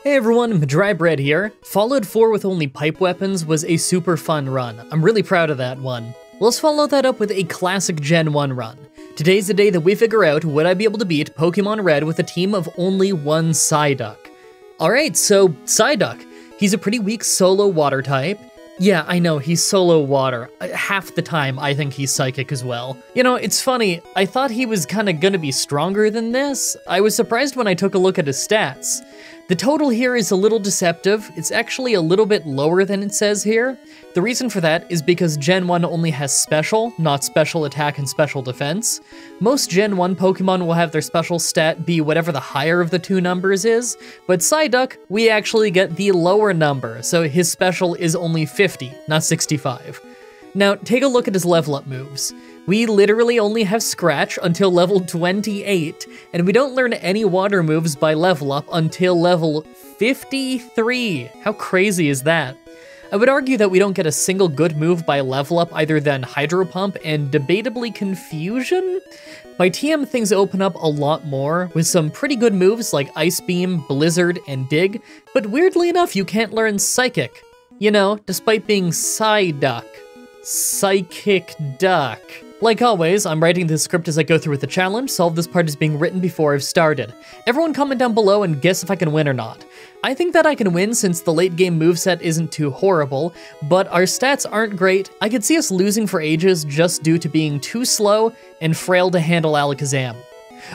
Hey everyone, Mah-Dry-Bread here. Followed 4 with only pipe weapons was a super fun run. I'm really proud of that one. Let's follow that up with a classic Gen 1 run. Today's the day that we figure out would I be able to beat Pokemon Red with a team of only one Psyduck. Alright, so Psyduck. He's a pretty weak solo water type. Yeah, I know, he's solo water. Half the time, I think he's psychic as well. You know, it's funny, I thought he was kinda gonna be stronger than this. I was surprised when I took a look at his stats. The total here is a little deceptive. It's actually a little bit lower than it says here. The reason for that is because Gen 1 only has special, not special attack and special defense. Most Gen 1 Pokemon will have their special stat be whatever the higher of the two numbers is, but Psyduck, we actually get the lower number, so his special is only 50, not 65. Now, take a look at his level up moves. We literally only have Scratch until level 28, and we don't learn any water moves by level up until level 53. How crazy is that? I would argue that we don't get a single good move by level up other than Hydro Pump and debatably Confusion? By TM, things open up a lot more, with some pretty good moves like Ice Beam, Blizzard, and Dig, but weirdly enough, you can't learn Psychic. You know, despite being Psyduck. Psychic Duck. Like always, I'm writing the script as I go through with the challenge, so all of this part is being written before I've started. Everyone comment down below and guess if I can win or not. I think that I can win since the late game moveset isn't too horrible, but our stats aren't great. I could see us losing for ages just due to being too slow and frail to handle Alakazam.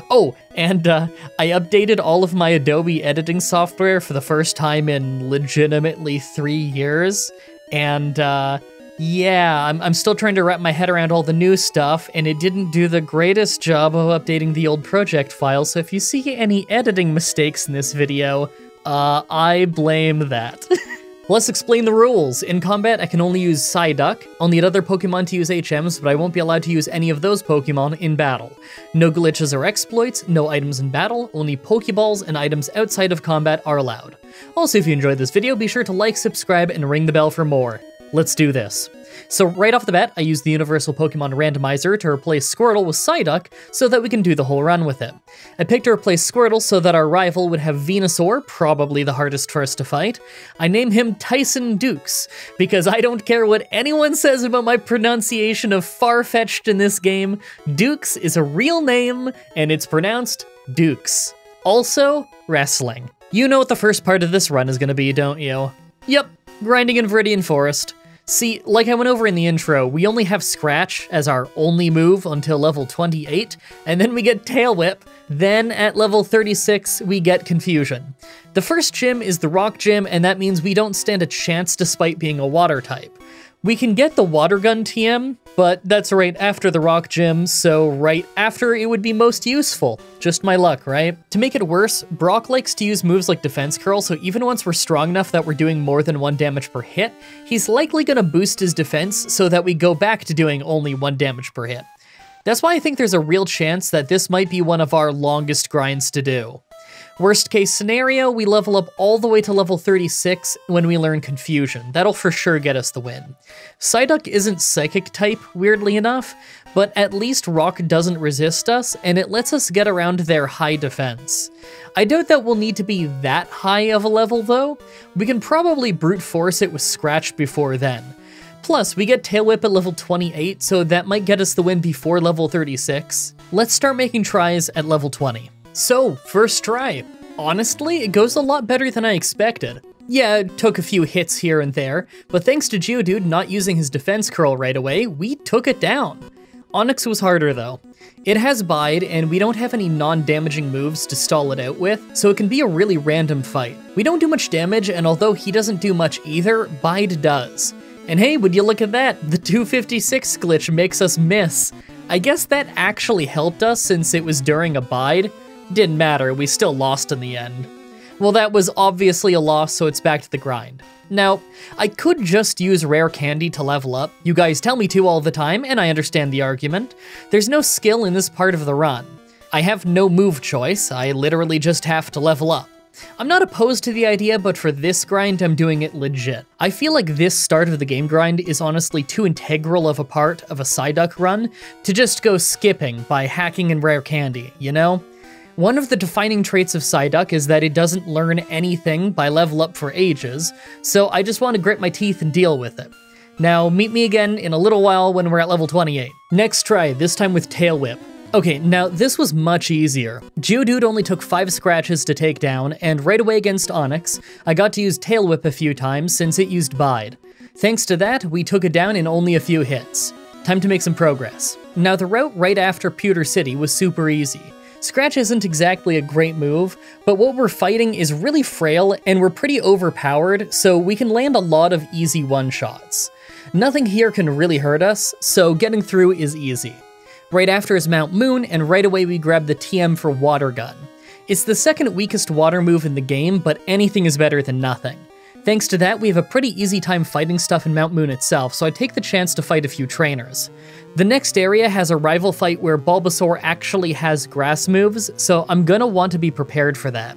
Oh, and I updated all of my Adobe editing software for the first time in legitimately 3 years, and yeah, I'm still trying to wrap my head around all the new stuff, and it didn't do the greatest job of updating the old project file, so if you see any editing mistakes in this video, I blame that. Let's explain the rules. In combat, I can only use Psyduck. I'll need other Pokemon to use HMs, but I won't be allowed to use any of those Pokemon in battle. No glitches or exploits, no items in battle, only Pokeballs and items outside of combat are allowed. Also, if you enjoyed this video, be sure to like, subscribe, and ring the bell for more. Let's do this. So right off the bat, I used the Universal Pokemon Randomizer to replace Squirtle with Psyduck so that we can do the whole run with it. I picked to replace Squirtle so that our rival would have Venusaur, probably the hardest for us to fight. I name him Tyson Dukes, because I don't care what anyone says about my pronunciation of far-fetched in this game. Dukes is a real name, and it's pronounced Dukes. Also, wrestling. You know what the first part of this run is gonna be, don't you? Yep, grinding in Viridian Forest. See, like I went over in the intro, we only have Scratch as our only move until level 28, and then we get Tail Whip, then at level 36, we get Confusion. The first gym is the Rock Gym, and that means we don't stand a chance despite being a water type. We can get the Water Gun TM, but that's right after the Rock Gym, so right after it would be most useful. Just my luck, right? To make it worse, Brock likes to use moves like Defense Curl, so even once we're strong enough that we're doing more than 1 damage per hit, he's likely gonna boost his defense so that we go back to doing only 1 damage per hit. That's why I think there's a real chance that this might be one of our longest grinds to do. Worst case scenario, we level up all the way to level 36 when we learn Confusion. That'll for sure get us the win. Psyduck isn't Psychic type, weirdly enough, but at least Rock doesn't resist us, and it lets us get around their high defense. I doubt that we'll need to be that high of a level though. We can probably brute force it with Scratch before then. Plus, we get Tail Whip at level 28, so that might get us the win before level 36. Let's start making tries at level 20. So, first try. Honestly, it goes a lot better than I expected. Yeah, it took a few hits here and there, but thanks to Geodude not using his Defense Curl right away, we took it down. Onix was harder though. It has Bide, and we don't have any non-damaging moves to stall it out with, so it can be a really random fight. We don't do much damage, and although he doesn't do much either, Bide does. And hey, would you look at that, the 256 glitch makes us miss. I guess that actually helped us since it was during a Bide. Didn't matter, we still lost in the end. Well, that was obviously a loss, so it's back to the grind. Now, I could just use Rare Candy to level up. You guys tell me to all the time, and I understand the argument. There's no skill in this part of the run. I have no move choice, I literally just have to level up. I'm not opposed to the idea, but for this grind, I'm doing it legit. I feel like this start of the game grind is honestly too integral of a part of a Psyduck run to just go skipping by hacking and Rare Candy, you know? One of the defining traits of Psyduck is that it doesn't learn anything by level up for ages, so I just want to grit my teeth and deal with it. Now, meet me again in a little while when we're at level 28. Next try, this time with Tail Whip. Okay, now this was much easier. Geodude only took 5 scratches to take down, and right away against Onix, I got to use Tail Whip a few times since it used Bide. Thanks to that, we took it down in only a few hits. Time to make some progress. Now the route right after Pewter City was super easy. Scratch isn't exactly a great move, but what we're fighting is really frail and we're pretty overpowered, so we can land a lot of easy one-shots. Nothing here can really hurt us, so getting through is easy. Right after is Mount Moon, and right away we grab the TM for Water Gun. It's the second weakest water move in the game, but anything is better than nothing. Thanks to that, we have a pretty easy time fighting stuff in Mount Moon itself, so I take the chance to fight a few trainers. The next area has a rival fight where Bulbasaur actually has grass moves, so I'm gonna want to be prepared for that.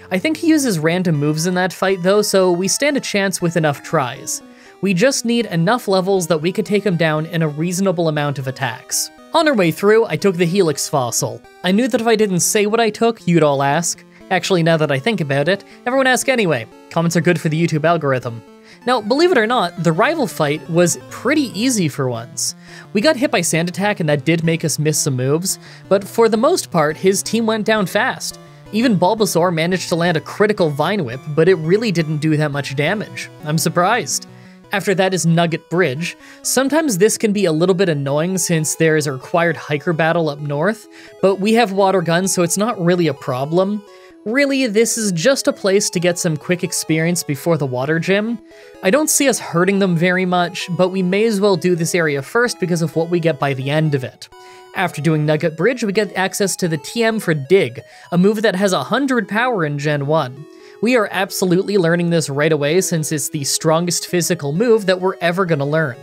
I think he uses random moves in that fight though, so we stand a chance with enough tries. We just need enough levels that we could take him down in a reasonable amount of attacks. On our way through, I took the Helix Fossil. I knew that if I didn't say what I took, you'd all ask. Actually, now that I think about it, everyone ask anyway. Comments are good for the YouTube algorithm. Now, believe it or not, the rival fight was pretty easy for once. We got hit by Sand Attack and that did make us miss some moves, but for the most part, his team went down fast. Even Bulbasaur managed to land a critical Vine Whip, but it really didn't do that much damage. I'm surprised. After that is Nugget Bridge. Sometimes this can be a little bit annoying since there is a required hiker battle up north, but we have water guns, so it's not really a problem. Really, this is just a place to get some quick experience before the water gym. I don't see us hurting them very much, but we may as well do this area first because of what we get by the end of it. After doing Nugget Bridge, we get access to the TM for Dig, a move that has 100 power in Gen 1. We are absolutely learning this right away since it's the strongest physical move that we're ever gonna learn.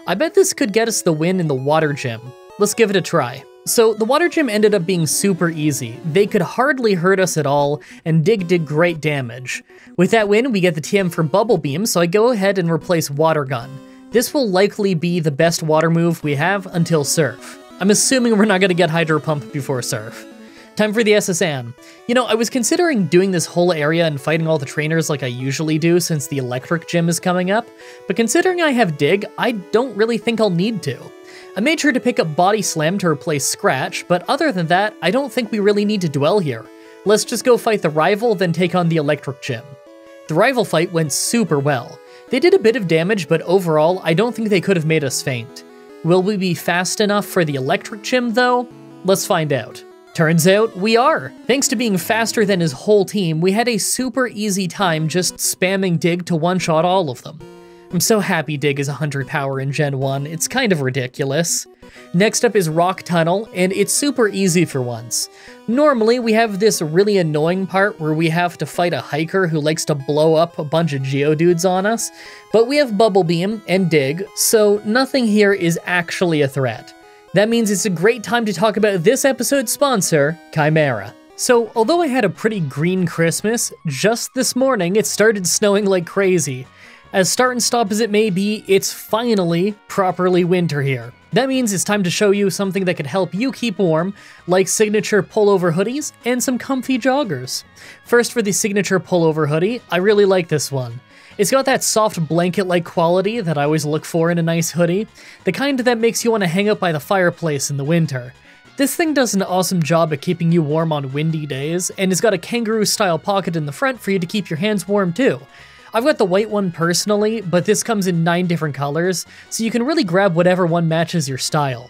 I bet this could get us the win in the water gym. Let's give it a try. So the water gym ended up being super easy. They could hardly hurt us at all, and Dig did great damage. With that win, we get the TM for Bubble Beam, so I go ahead and replace Water Gun. This will likely be the best water move we have until Surf. I'm assuming we're not gonna get Hydro Pump before Surf. Time for the SSN. You know, I was considering doing this whole area and fighting all the trainers like I usually do since the electric gym is coming up, but considering I have Dig, I don't really think I'll need to. I made sure to pick up Body Slam to replace Scratch, but other than that, I don't think we really need to dwell here. Let's just go fight the rival, then take on the electric gym. The rival fight went super well. They did a bit of damage, but overall, I don't think they could have made us faint. Will we be fast enough for the electric gym though? Let's find out. Turns out we are. Thanks to being faster than his whole team, we had a super easy time just spamming Dig to one-shot all of them. I'm so happy Dig is 100 power in Gen 1, it's kind of ridiculous. Next up is Rock Tunnel, and it's super easy for once. Normally, we have this really annoying part where we have to fight a hiker who likes to blow up a bunch of Geodudes on us, but we have Bubble Beam and Dig, so nothing here is actually a threat. That means it's a great time to talk about this episode's sponsor, Chimera. So, although I had a pretty green Christmas, just this morning it started snowing like crazy. As start and stop as it may be, it's finally properly winter here. That means it's time to show you something that could help you keep warm, like signature pullover hoodies and some comfy joggers. First, for the signature pullover hoodie, I really like this one. It's got that soft blanket-like quality that I always look for in a nice hoodie, the kind that makes you want to hang out by the fireplace in the winter. This thing does an awesome job at keeping you warm on windy days, and it's got a kangaroo-style pocket in the front for you to keep your hands warm too. I've got the white one personally, but this comes in 9 different colors, so you can really grab whatever one matches your style.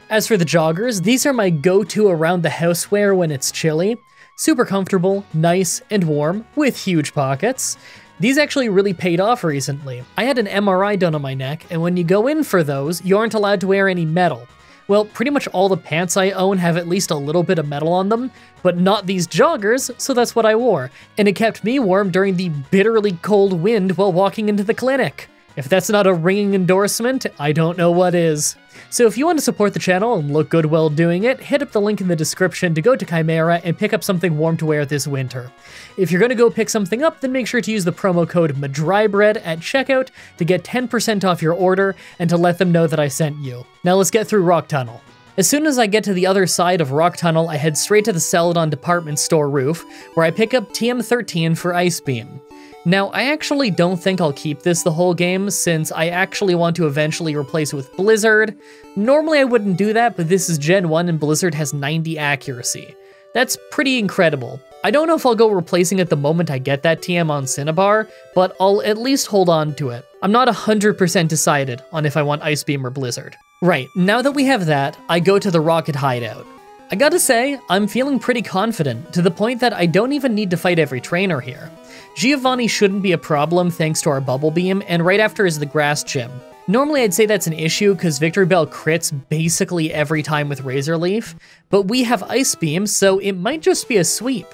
As for the joggers, these are my go-to around the house wear when it's chilly. Super comfortable, nice, and warm, with huge pockets. These actually really paid off recently. I had an MRI done on my neck, and when you go in for those, you aren't allowed to wear any metal. Well, pretty much all the pants I own have at least a little bit of metal on them, but not these joggers, so that's what I wore, and it kept me warm during the bitterly cold wind while walking into the clinic. If that's not a ringing endorsement, I don't know what is. So if you want to support the channel and look good while doing it, hit up the link in the description to go to Chimera and pick up something warm to wear this winter. If you're going to go pick something up, then make sure to use the promo code Mah-Dry-Bread at checkout to get 10% off your order and to let them know that I sent you. Now let's get through Rock Tunnel. As soon as I get to the other side of Rock Tunnel, I head straight to the Celadon department store roof, where I pick up TM13 for Ice Beam. Now, I actually don't think I'll keep this the whole game, since I actually want to eventually replace it with Blizzard. Normally I wouldn't do that, but this is Gen 1 and Blizzard has 90 accuracy. That's pretty incredible. I don't know if I'll go replacing it the moment I get that TM on Cinnabar, but I'll at least hold on to it. I'm not 100% decided on if I want Ice Beam or Blizzard. Right, now that we have that, I go to the Rocket Hideout. I gotta say, I'm feeling pretty confident, to the point that I don't even need to fight every trainer here. Giovanni shouldn't be a problem thanks to our Bubble Beam, and right after is the Grass Gym. Normally I'd say that's an issue because Victory Bell crits basically every time with Razor Leaf, but we have Ice Beam, so it might just be a sweep.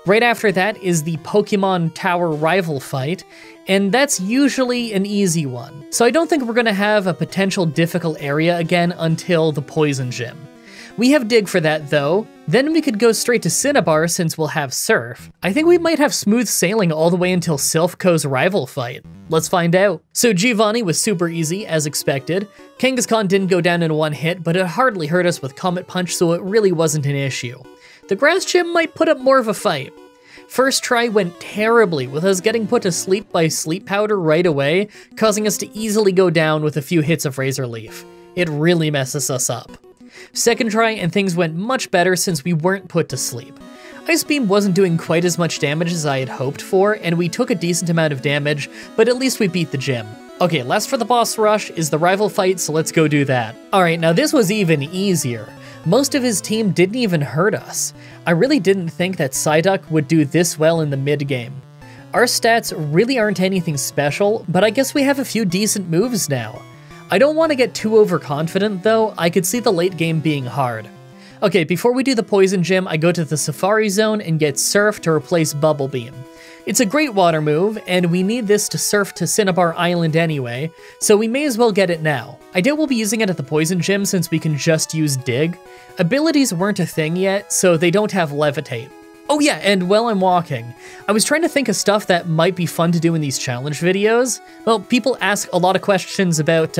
Right after that is the Pokemon Tower rival fight, and that's usually an easy one. So I don't think we're gonna have a potential difficult area again until the Poison Gym. We have Dig for that though, then we could go straight to Cinnabar since we'll have Surf. I think we might have smooth sailing all the way until Silphco's rival fight. Let's find out. So Giovanni was super easy, as expected. Kangaskhan didn't go down in one hit, but it hardly hurt us with Comet Punch, so it really wasn't an issue. The Grass Gym might put up more of a fight. First try went terribly, with us getting put to sleep by Sleep Powder right away, causing us to easily go down with a few hits of Razor Leaf. It really messes us up. Second try and things went much better since we weren't put to sleep. Ice Beam wasn't doing quite as much damage as I had hoped for, and we took a decent amount of damage, but at least we beat the gym. Okay, last for the boss rush is the rival fight, so let's go do that. Alright, now this was even easier. Most of his team didn't even hurt us. I really didn't think that Psyduck would do this well in the mid-game. Our stats really aren't anything special, but I guess we have a few decent moves now. I don't want to get too overconfident though, I could see the late game being hard. Okay, before we do the Poison Gym, I go to the Safari Zone and get Surf to replace Bubble Beam. It's a great water move, and we need this to surf to Cinnabar Island anyway, so we may as well get it now. I doubt we'll be using it at the Poison Gym since we can just use Dig. Abilities weren't a thing yet, so they don't have Levitate. Oh yeah, and while I'm walking, I was trying to think of stuff that might be fun to do in these challenge videos. Well, people ask a lot of questions about,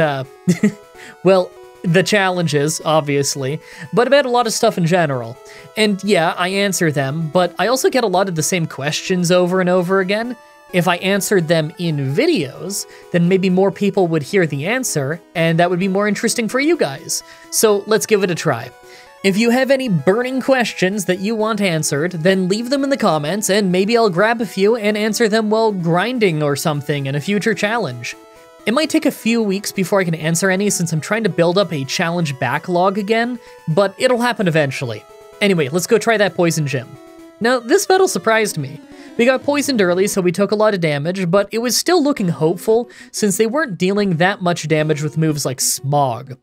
well, the challenges, obviously, but about a lot of stuff in general. And yeah, I answer them, but I also get a lot of the same questions over and over again. If I answered them in videos, then maybe more people would hear the answer, and that would be more interesting for you guys. So let's give it a try. If you have any burning questions that you want answered, then leave them in the comments, and maybe I'll grab a few and answer them while grinding or something in a future challenge. It might take a few weeks before I can answer any since I'm trying to build up a challenge backlog again, but it'll happen eventually. Anyway, let's go try that Poison Gym. Now, this battle surprised me. We got poisoned early, so we took a lot of damage, but it was still looking hopeful since they weren't dealing that much damage with moves like Smog.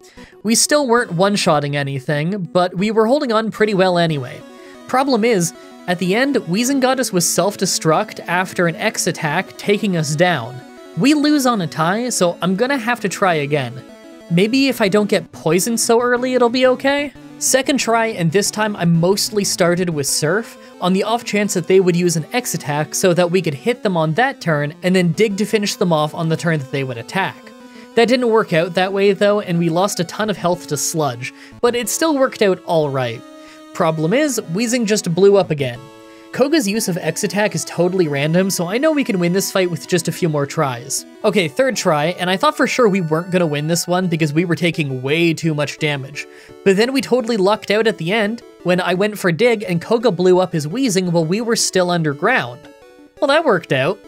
We still weren't one-shotting anything, but we were holding on pretty well anyway. Problem is, at the end, Weezing was self-destruct after an X attack taking us down. We lose on a tie, so I'm gonna have to try again. Maybe if I don't get poisoned so early, it'll be okay? Second try, and this time I mostly started with Surf, on the off chance that they would use an X attack so that we could hit them on that turn and then Dig to finish them off on the turn that they would attack. That didn't work out that way though, and we lost a ton of health to Sludge, but it still worked out alright. Problem is, Weezing just blew up again. Koga's use of X attack is totally random, so I know we can win this fight with just a few more tries. Okay, third try, and I thought for sure we weren't gonna win this one because we were taking way too much damage. But then we totally lucked out at the end, when I went for Dig and Koga blew up his Weezing while we were still underground. Well, that worked out.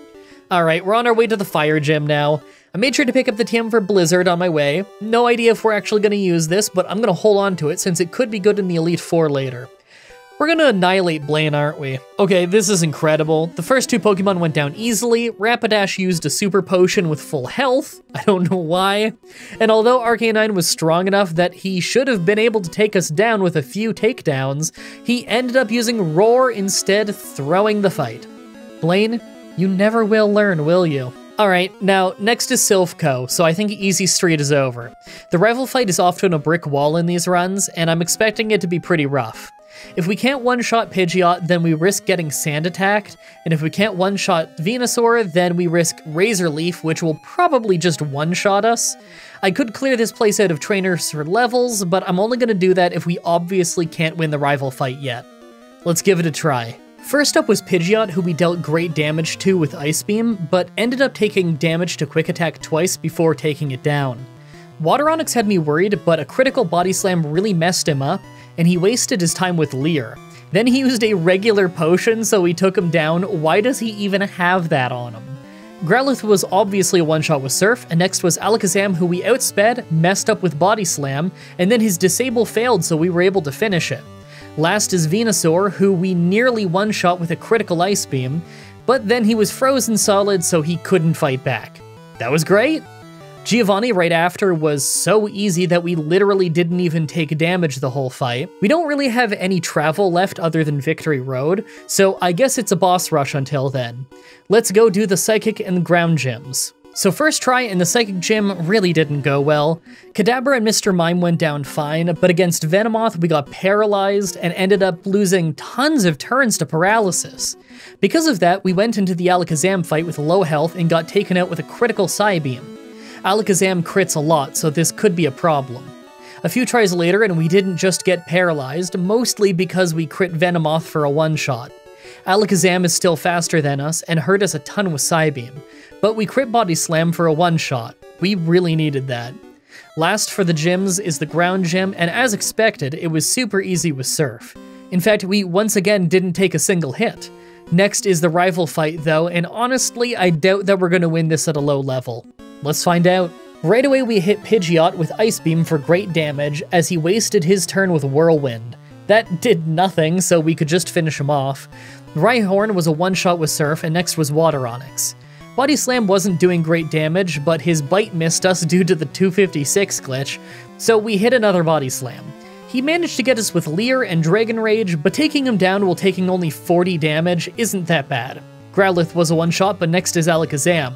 Alright, we're on our way to the Fire Gym now. I made sure to pick up the TM for Blizzard on my way. No idea if we're actually gonna use this, but I'm gonna hold on to it since it could be good in the Elite Four later. We're gonna annihilate Blaine, aren't we? Okay, this is incredible. The first two Pokemon went down easily. Rapidash used a super potion with full health. I don't know why. And although Arcanine was strong enough that he should have been able to take us down with a few takedowns, he ended up using Roar instead, throwing the fight. Blaine, you never will learn, will you? Alright, now next is Silphco, so I think Easy Street is over. The rival fight is often a brick wall in these runs, and I'm expecting it to be pretty rough. If we can't one-shot Pidgeot, then we risk getting sand attacked, and if we can't one-shot Venusaur, then we risk Razor Leaf, which will probably just one-shot us. I could clear this place out of trainers for levels, but I'm only going to do that if we obviously can't win the rival fight yet. Let's give it a try. First up was Pidgeot, who we dealt great damage to with Ice Beam, but ended up taking damage to Quick Attack twice before taking it down. Water Onix had me worried, but a critical Body Slam really messed him up, and he wasted his time with Leer. Then he used a regular potion, so we took him down. Why does he even have that on him? Growlithe was obviously a one-shot with Surf, and next was Alakazam, who we outsped, messed up with Body Slam, and then his Disable failed, so we were able to finish it. Last is Venusaur, who we nearly one-shot with a critical Ice Beam, but then he was frozen solid, so he couldn't fight back. That was great! Giovanni right after was so easy that we literally didn't even take damage the whole fight. We don't really have any travel left other than Victory Road, so I guess it's a boss rush until then. Let's go do the Psychic and Ground gyms. So first try in the Psychic Gym really didn't go well. Kadabra and Mr. Mime went down fine, but against Venomoth we got paralyzed and ended up losing tons of turns to paralysis. Because of that, we went into the Alakazam fight with low health and got taken out with a critical Psybeam. Alakazam crits a lot, so this could be a problem. A few tries later and we didn't just get paralyzed, mostly because we crit Venomoth for a one-shot. Alakazam is still faster than us and hurt us a ton with Psybeam, but we crit Body Slam for a one-shot. We really needed that. Last for the gyms is the Ground Gym, and as expected, it was super easy with Surf. In fact, we once again didn't take a single hit. Next is the rival fight though, and honestly, I doubt that we're going to win this at a low level. Let's find out. Right away we hit Pidgeot with Ice Beam for great damage as he wasted his turn with Whirlwind. That did nothing, so we could just finish him off. Rhyhorn was a one-shot with Surf, and next was Water Onix. Body Slam wasn't doing great damage, but his bite missed us due to the 256 glitch, so we hit another Body Slam. He managed to get us with Leer and Dragon Rage, but taking him down while taking only 40 damage isn't that bad. Growlithe was a one-shot, but next is Alakazam.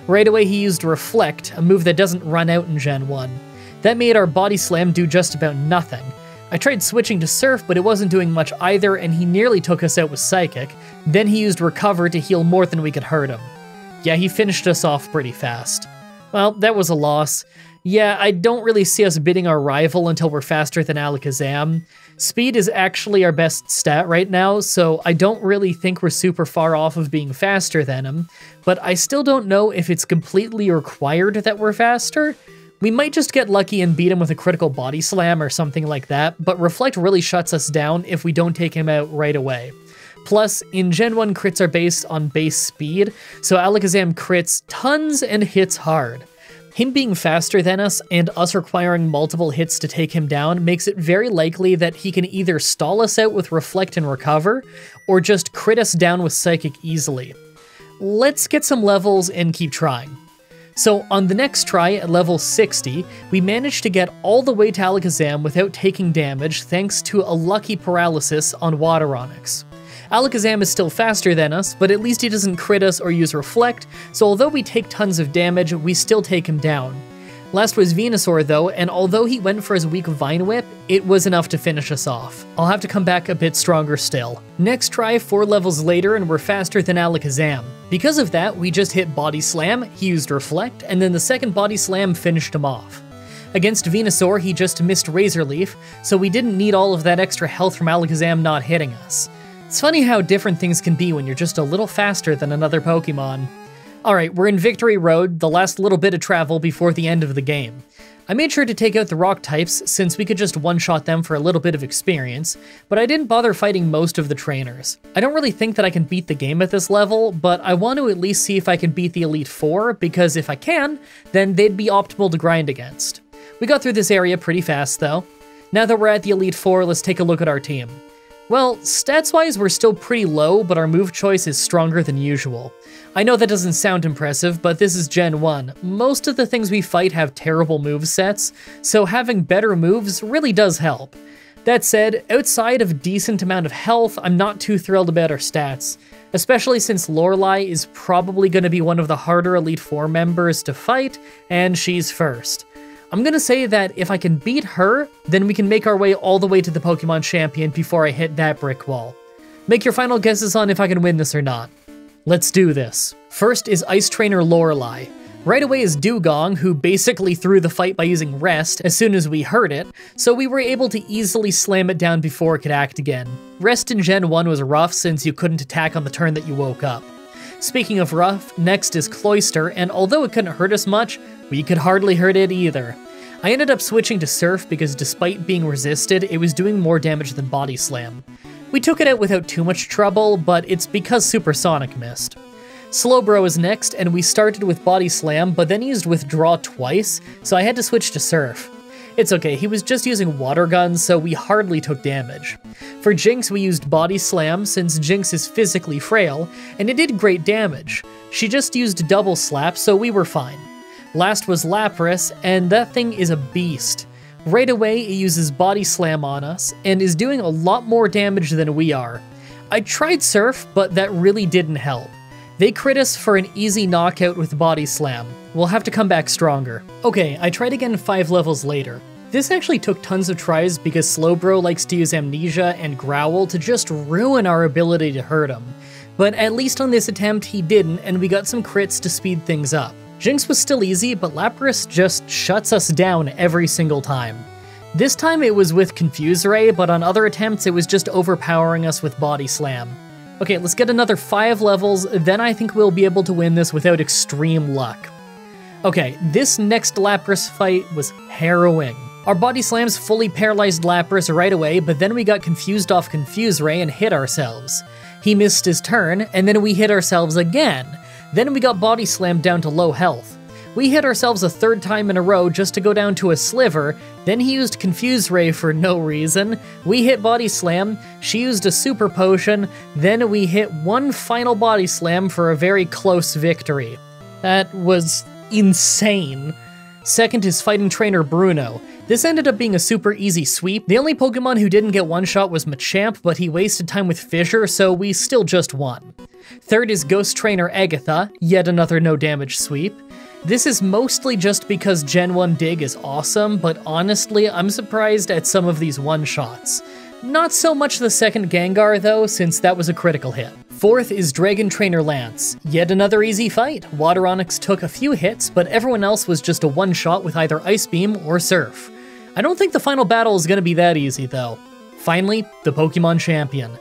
Right away he used Reflect, a move that doesn't run out in Gen 1. That made our Body Slam do just about nothing. I tried switching to Surf, but it wasn't doing much either, and he nearly took us out with Psychic. Then he used Recover to heal more than we could hurt him. Yeah, he finished us off pretty fast. Well, that was a loss. Yeah, I don't really see us beating our rival until we're faster than Alakazam. Speed is actually our best stat right now, so I don't really think we're super far off of being faster than him, but I still don't know if it's completely required that we're faster. We might just get lucky and beat him with a critical Body Slam or something like that, but Reflect really shuts us down if we don't take him out right away. Plus, in Gen 1 crits are based on base speed, so Alakazam crits tons and hits hard. Him being faster than us and us requiring multiple hits to take him down makes it very likely that he can either stall us out with Reflect and Recover, or just crit us down with Psychic easily. Let's get some levels and keep trying. So on the next try at level 60, we managed to get all the way to Alakazam without taking damage thanks to a lucky paralysis on Water Onix. Alakazam is still faster than us, but at least he doesn't crit us or use Reflect, so although we take tons of damage, we still take him down. Last was Venusaur though, and although he went for his weak Vine Whip, it was enough to finish us off. I'll have to come back a bit stronger still. Next try 4 levels later and we're faster than Alakazam. Because of that, we just hit Body Slam, he used Reflect, and then the second Body Slam finished him off. Against Venusaur, he just missed Razor Leaf, so we didn't need all of that extra health from Alakazam not hitting us. It's funny how different things can be when you're just a little faster than another Pokemon. Alright, we're in Victory Road, the last little bit of travel before the end of the game. I made sure to take out the rock types since we could just one-shot them for a little bit of experience, but I didn't bother fighting most of the trainers. I don't really think that I can beat the game at this level, but I want to at least see if I can beat the Elite Four, because if I can, then they'd be optimal to grind against. We got through this area pretty fast though. Now that we're at the Elite Four, let's take a look at our team. Well, stats-wise we're still pretty low, but our move choice is stronger than usual. I know that doesn't sound impressive, but this is Gen 1. Most of the things we fight have terrible movesets, so having better moves really does help. That said, outside of a decent amount of health, I'm not too thrilled about our stats, especially since Lorelei is probably going to be one of the harder Elite Four members to fight, and she's first. I'm gonna say that if I can beat her, then we can make our way all the way to the Pokemon Champion before I hit that brick wall. Make your final guesses on if I can win this or not. Let's do this. First is Ice Trainer Lorelei. Right away is Dugong, who basically threw the fight by using Rest as soon as we heard it, so we were able to easily slam it down before it could act again. Rest in Gen 1 was rough since you couldn't attack on the turn that you woke up. Speaking of rough, next is Cloyster, and although it couldn't hurt us much, we could hardly hurt it either. I ended up switching to Surf because despite being resisted, it was doing more damage than Body Slam. We took it out without too much trouble, but it's because Supersonic missed. Slowbro is next, and we started with Body Slam, but then used Withdraw twice, so I had to switch to Surf. It's okay, he was just using Water Gun, so we hardly took damage. For Jinx, we used Body Slam, since Jinx is physically frail, and it did great damage. She just used Double Slap, so we were fine. Last was Lapras, and that thing is a beast. Right away, it uses Body Slam on us, and is doing a lot more damage than we are. I tried Surf, but that really didn't help. They crit us for an easy knockout with Body Slam. We'll have to come back stronger. Okay, I tried again 5 levels later. This actually took tons of tries because Slowbro likes to use Amnesia and Growl to just ruin our ability to hurt him. But at least on this attempt he didn't, and we got some crits to speed things up. Jinx was still easy, but Lapras just shuts us down every single time. This time it was with Confuse Ray, but on other attempts it was just overpowering us with Body Slam. Okay, let's get another 5 levels, then I think we'll be able to win this without extreme luck. Okay, this next Lapras fight was harrowing. Our Body Slams fully paralyzed Lapras right away, but then we got confused off Confuse Ray and hit ourselves. He missed his turn, and then we hit ourselves again. Then we got Body Slammed down to low health. We hit ourselves a 3rd time in a row just to go down to a sliver, then he used Confuse Ray for no reason, we hit Body Slam, she used a Super Potion, then we hit one final Body Slam for a very close victory. That was insane. Second is Fighting Trainer Bruno. This ended up being a super easy sweep. The only Pokemon who didn't get one-shot was Machamp, but he wasted time with Fissure, so we still just won. Third is Ghost Trainer Agatha, yet another no-damage sweep. This is mostly just because Gen 1 Dig is awesome, but honestly, I'm surprised at some of these one-shots. Not so much the second Gengar though, since that was a critical hit. Fourth is Dragon Trainer Lance. Yet another easy fight. Water Onix took a few hits, but everyone else was just a one-shot with either Ice Beam or Surf. I don't think the final battle is gonna be that easy though. Finally, the Pokemon Champion.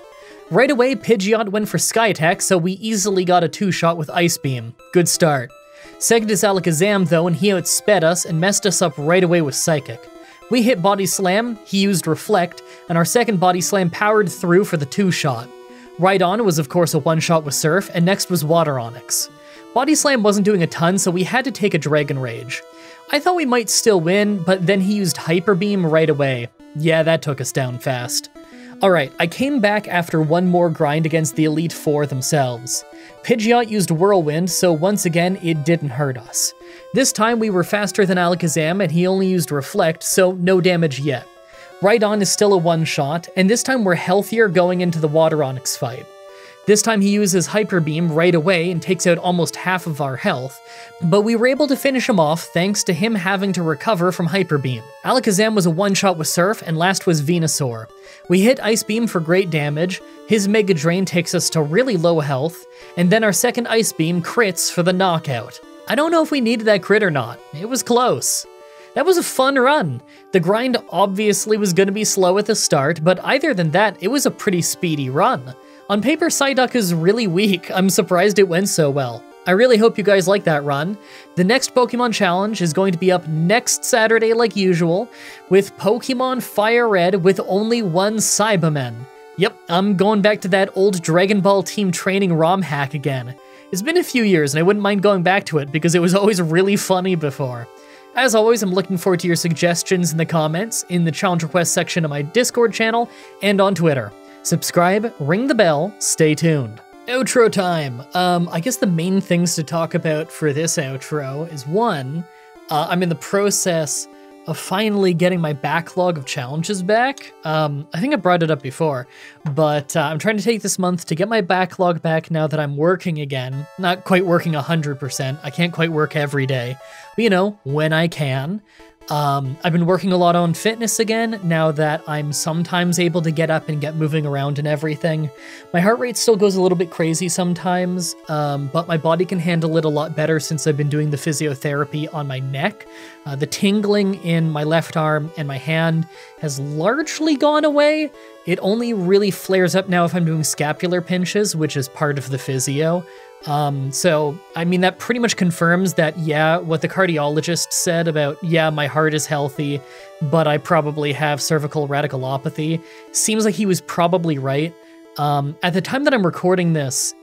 Right away, Pidgeot went for Sky Attack, so we easily got a 2-shot with Ice Beam. Good start. Second is Alakazam though, and he outsped us and messed us up right away with Psychic. We hit Body Slam, he used Reflect, and our second Body Slam powered through for the 2-shot. Right on was of course a 1-shot with Surf, and next was Water Onix. Body Slam wasn't doing a ton, so we had to take a Dragon Rage. I thought we might still win, but then he used Hyper Beam right away. Yeah, that took us down fast. Alright, I came back after one more grind against the Elite Four themselves. Pidgeot used Whirlwind, so once again, it didn't hurt us. This time we were faster than Alakazam, and he only used Reflect, so no damage yet. Rhydon is still a 1-shot, and this time we're healthier going into the Water Onix fight. This time he uses Hyper Beam right away and takes out almost half of our health, but we were able to finish him off thanks to him having to recover from Hyper Beam. Alakazam was a 1-shot with Surf, and last was Venusaur. We hit Ice Beam for great damage, his Mega Drain takes us to really low health, and then our second Ice Beam crits for the knockout. I don't know if we needed that crit or not, it was close. That was a fun run. The grind obviously was going to be slow at the start, but other than that, it was a pretty speedy run. On paper, Psyduck is really weak. I'm surprised it went so well. I really hope you guys like that run. The next Pokemon Challenge is going to be up next Saturday like usual, with Pokemon Fire Red with only one Cyberman. Yep, I'm going back to that old Dragon Ball Team Training ROM hack again. It's been a few years and I wouldn't mind going back to it because it was always really funny before. As always, I'm looking forward to your suggestions in the comments, in the challenge request section of my Discord channel, and on Twitter. Subscribe, ring the bell, stay tuned. Outro time. I guess the main things to talk about for this outro is one, I'm in the process of finally getting my backlog of challenges back. I think I brought it up before, but I'm trying to take this month to get my backlog back now that I'm working again. Not quite working 100%, I can't quite work every day, but you know, when I can. I've been working a lot on fitness again, now that I'm sometimes able to get up and get moving around and everything. My heart rate still goes a little bit crazy sometimes, but my body can handle it a lot better since I've been doing the physiotherapy on my neck. The tingling in my left arm and my hand has largely gone away. It only really flares up now if I'm doing scapular pinches, which is part of the physio. So, I mean, that pretty much confirms that, yeah, what the cardiologist said about, yeah, my heart is healthy, but I probably have cervical radiculopathy. Seems like he was probably right. At the time that I'm recording this,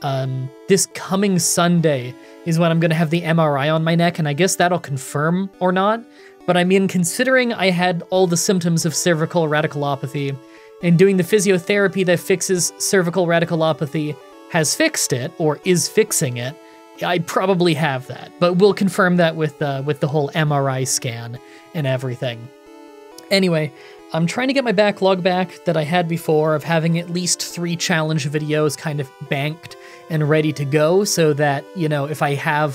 this coming Sunday is when I'm going to have the MRI on my neck, and I guess that'll confirm or not. But I mean, considering I had all the symptoms of cervical radiculopathy, and doing the physiotherapy that fixes cervical radiculopathy has fixed it, or is fixing it, I probably have that. But we'll confirm that with the whole MRI scan and everything. Anyway, I'm trying to get my backlog back that I had before of having at least 3 challenge videos kind of banked and ready to go, so that, you know, if I have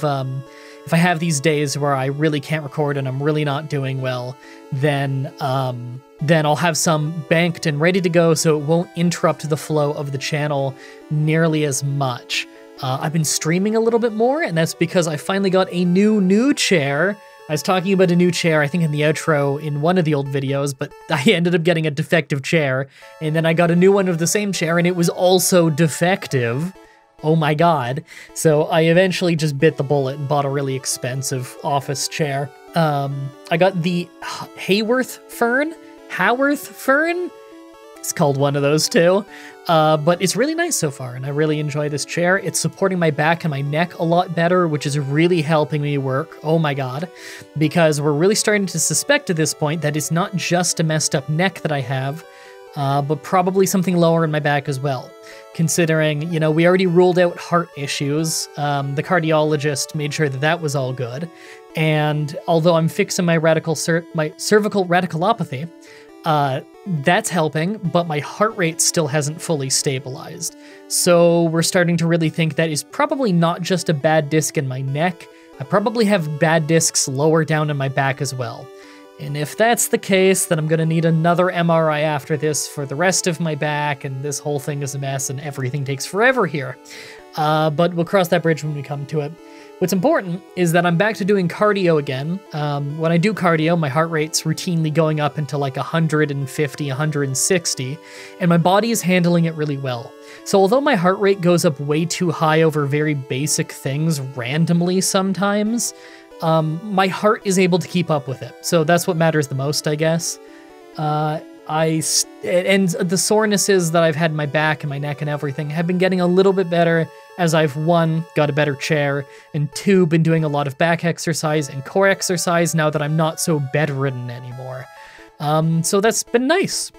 these days where I really can't record and I'm really not doing well, then I'll have some banked and ready to go so it won't interrupt the flow of the channel nearly as much. I've been streaming a little bit more, and that's because I finally got a new chair. I was talking about a new chair, I think in the outro in one of the old videos, but I ended up getting a defective chair, and then I got a new one of the same chair, and it was also defective. Oh my god. So I eventually just bit the bullet and bought a really expensive office chair. I got the Haworth Fern? It's called one of those two. But it's really nice so far, and I really enjoy this chair. It's supporting my back and my neck a lot better, which is really helping me work. Oh my god. Because we're really starting to suspect at this point that it's not just a messed up neck that I have, but probably something lower in my back as well. Considering, you know, we already ruled out heart issues. The cardiologist made sure that that was all good. And although I'm fixing my cervical radiculopathy, that's helping, but my heart rate still hasn't fully stabilized. So we're starting to really think that is probably not just a bad disc in my neck. I probably have bad discs lower down in my back as well. And if that's the case, then I'm going to need another MRI after this for the rest of my back, and this whole thing is a mess and everything takes forever here. But we'll cross that bridge when we come to it. What's important is that I'm back to doing cardio again. When I do cardio, my heart rate's routinely going up into like 150, 160, and my body is handling it really well. So although my heart rate goes up way too high over very basic things randomly sometimes, my heart is able to keep up with it. So that's what matters the most, I guess. And the sorenesses that I've had in my back and my neck and everything have been getting a little bit better as I've, 1, got a better chair, and 2, been doing a lot of back exercise and core exercise now that I'm not so bedridden anymore. So that's been nice.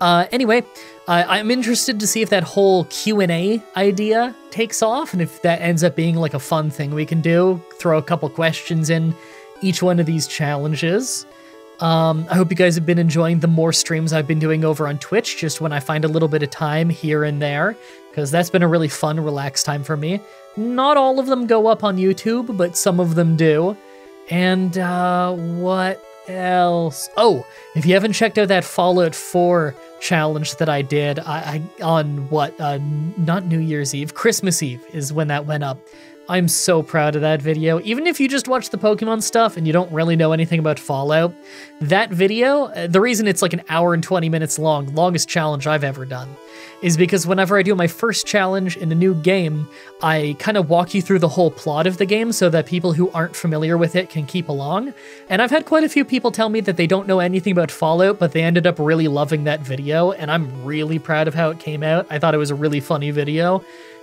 Anyway, I'm interested to see if that whole Q&A idea takes off, and if that ends up being like a fun thing we can do, throw a couple questions in each one of these challenges. I hope you guys have been enjoying the more streams I've been doing over on Twitch, just when I find a little bit of time here and there, because that's been a really fun, relaxed time for me. Not all of them go up on YouTube, but some of them do. And, what else? Oh, if you haven't checked out that Fallout 4 challenge that I did on what, not New Year's Eve, Christmas Eve is when that went up. I'm so proud of that video. Even if you just watch the Pokemon stuff and you don't really know anything about Fallout, that video, the reason it's like an hour and 20 minutes long, longest challenge I've ever done, is because whenever I do my first challenge in a new game, I kind of walk you through the whole plot of the game so that people who aren't familiar with it can keep along. And I've had quite a few people tell me that they don't know anything about Fallout, but they ended up really loving that video, and I'm really proud of how it came out. I thought it was a really funny video.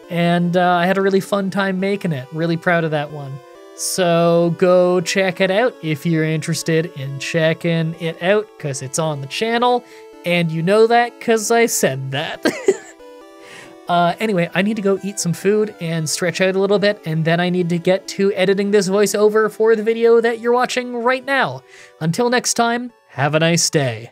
And I had a really fun time making it. Really proud of that one. So go check it out if you're interested in checking it out, because it's on the channel, and you know that because I said that. Anyway, I need to go eat some food and stretch out a little bit, and then I need to get to editing this voiceover for the video that you're watching right now. Until next time, have a nice day.